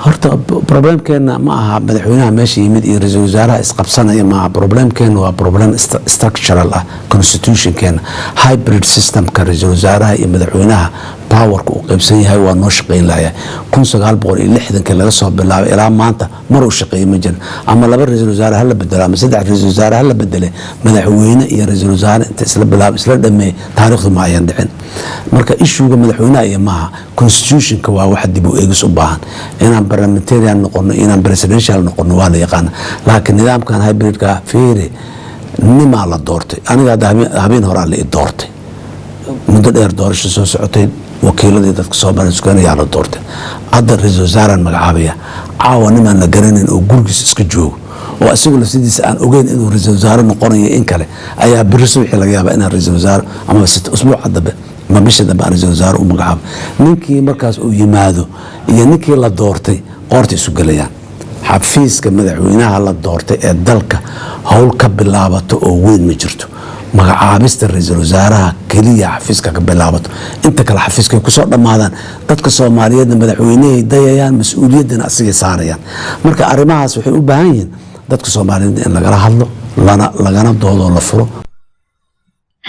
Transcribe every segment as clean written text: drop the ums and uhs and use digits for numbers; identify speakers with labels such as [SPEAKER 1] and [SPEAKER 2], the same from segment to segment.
[SPEAKER 1] horta problemkeena ma aha madaxweynaha meesha yimid iyo ra'iisul wasaaraha isqabsanaya ma aha. Problemkeena waa problem structural ah, constitutionkeena hybrid systemka ra'iisul wasaaraha iyo madaxweynaha powerka uu qaybsan yahay waa noo shaqeyn lahayaa 1960 laga soo bilaabay ilaa maanta mar uu shaqeeyay ma jirin. Ama laba ra'iisul wasaare hala bedelo ama saddex ra'iisul wasaare hala bedele, madaxweyne iyo ra'iisul wasaare inta isla bilaab isla dhameey taariikhdu ma ayan dhicin. Marka issuega madaxweynaha iyo maaha constitutionka waa wax dib u eegis u baahan. Inaan parliamentarian noqono inaan presidential noqono waa la yaqaan, laakiin nidaamkan hybridka fiiri nima la doortay. Aniga habeen hore la doortay muddo dheer doorasho soo socotay, wakiiladii dadka Soomaaliyeed isku inay la doortay. Hadda ra'iisul wasaare magacaabaya caawa niman la garanin oo gurigiis iska joogo oo asagoo sidiisa aan ogeyn inuu ra'iisul wasaare noqonayo in kale ayaa biriso wixii laga yaabaa in ra'iisul wasaare ama usbuuc dambe ma bisha dambe ra'iisul wasaare uu magacaabo. Ninkii markaas uu yimaado iyo ninkii la doortay qoorta isu galayaan. Xafiiska madaxweynaha la doortay ee dalka hawl ka bilaabato oo weyn ma jirto. magacaabista ra'iisul wasaaraha kaliya xafiiska ka bilaabato, inta kale xafiiska ku soo dhamaadaan dadka Soomaaliyeed madaxweynaha dayayaan mas'uuliyadna asiga saarayaan. Marka arrimahaas waxay u baahan yihiin dadka Soomaaliyeed in laga hadlo lagana doodo la furo.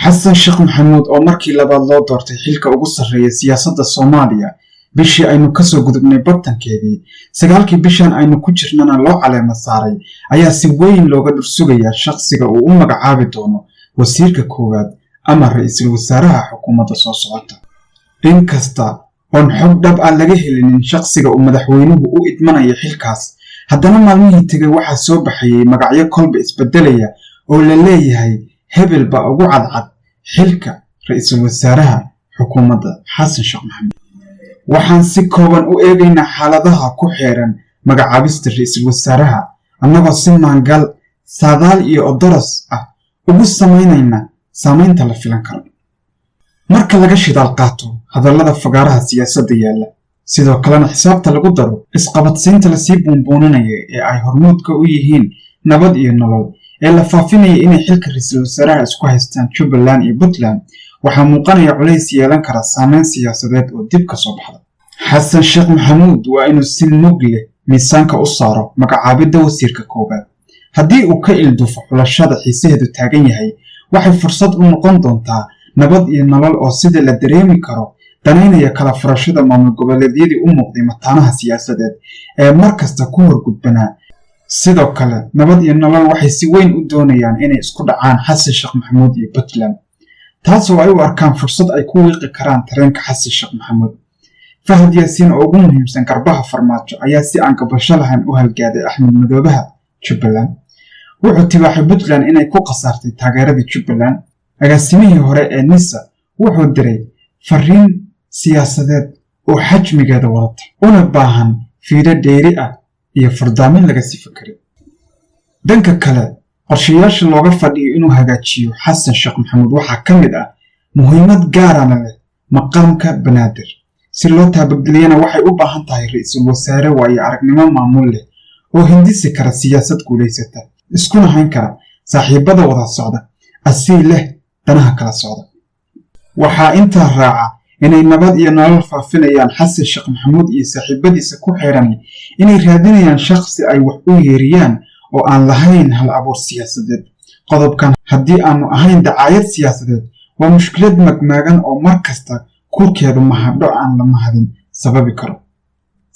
[SPEAKER 2] xasan sheekh maxamuud oo markii labaad loo doortay xilka ugu sarreeya siyaasadda Soomaaliya bishii aynu ka soo gudubnay bartankeedii 9kii bishan aynu ku jirnana loo caleema saaray ayaa si weyn looga dhursugayaa shaqsiga uu u magacaabi doono wasiirka koowaad ama ra'iisul wasaaraha xukuumadda soo socota. inkasta oon xog dhab ah laga helinin shaqsiga uu madaxweynuhu u idmanaya xilkaas, haddana maalmihii tegay waxaa soo baxayay magacyo kolba isbedelaya oo la leeyahay hebel baa ugu cadcad xilka ra'iisul wasaaraha xukuumadda xasan sheekh maxamuud. waxaan si kooban u eegaynaa xaaladaha ku xeeran magacaabista ra'iisul wasaaraha annagoo si maangal saadaal iyo odoros ah ugu samaynayna saamaynta la filan karo. marka laga shidaal qaato hadallada fagaaraha siyaasadda yaalla, sidoo kalena xisaabta lagu daro isqabadsiinta lasii buunbuuninaya ee ay hormuudka u yihiin nabad iyo nolol ee la faafinaya inay xilka ra'iisul wasaaraha isku haystaan Jubbaland iyo Puntland, waxaa muuqanaya culays yeelan kara saameyn siyaasadeed oo dib ka soo baxda. xasan sheekh maxamuud waa inuu si mug leh miisaanka u saaro magacaabidda wasiirka koowaad. haddii uu ka ilduufo xulashada xiisaheedu taagan yahay, waxay fursad u noqon doontaa nabad iyo nolol oo sida la dareemi karo danaynaya kala furashada maamul goboleedyadii u muuqday mataanaha siyaasadeed ee markasta ku horgudbanaa. sidoo kale nabad iyo nolol waxay si weyn u doonayaan inay isku dhacaan xasan sheekh maxamuud iyo Puntland, taasoo ay u arkaan fursad ay ku wiiqi karaan tareenka xasan sheekh maxamuud. Fahad Yaasiin oo ugu muhiimsan garbaha farmaajo ayaa si aan gabasho lahayn u halgaaday Axmed Madoobaha Jubbaland. wuxuu tibaaxay Puntland inay ku qasaartay taageeradii Jubbaland. agaasimihii hore ee NISA wuxuu diray fariin siyaasadeed oo xajmigeeda wadata una baahan fiiro dheeri ah iyo furdaamin laga sii fikiray. dhanka kale, qorshayaasha looga fadhiyo inuu hagaajiyo xasan sheekh maxamuud waxaa ka mid ah muhiimad gaarana leh maqaamka banaadir. si loo taabageliyana waxay u baahan tahay ra'iisul wasaare waayo aragnimo maamul leh oo hindisi kara siyaasad guulaysata, iskuna hayn kara saaxiibada wada socda asii leh danaha kala socda. waxaa intaa raaca inay nabad iyo nolol faafinayaan xasan sheekh maxamuud iyo saaxiibadiisa ku xeeran inay raadinayaan shaqsi ay wax u yeeriyaan oo aan lahayn hal abuur siyaasadeed. qodobkan haddii aanu ahayn dacaayad siyaasadeed waa mushkilad magmaagan oo mar kasta kurkeedu mahadho aan la mahadin sababi karo.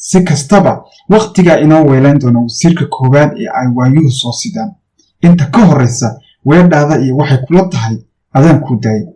[SPEAKER 2] si kastaba waqtigaa inoo weelayn doona wasiirka koowaad ee ay waayuhu soo sidaan. inta ka horreysa weedhaada iyo waxay kula tahay adaan ku daayay.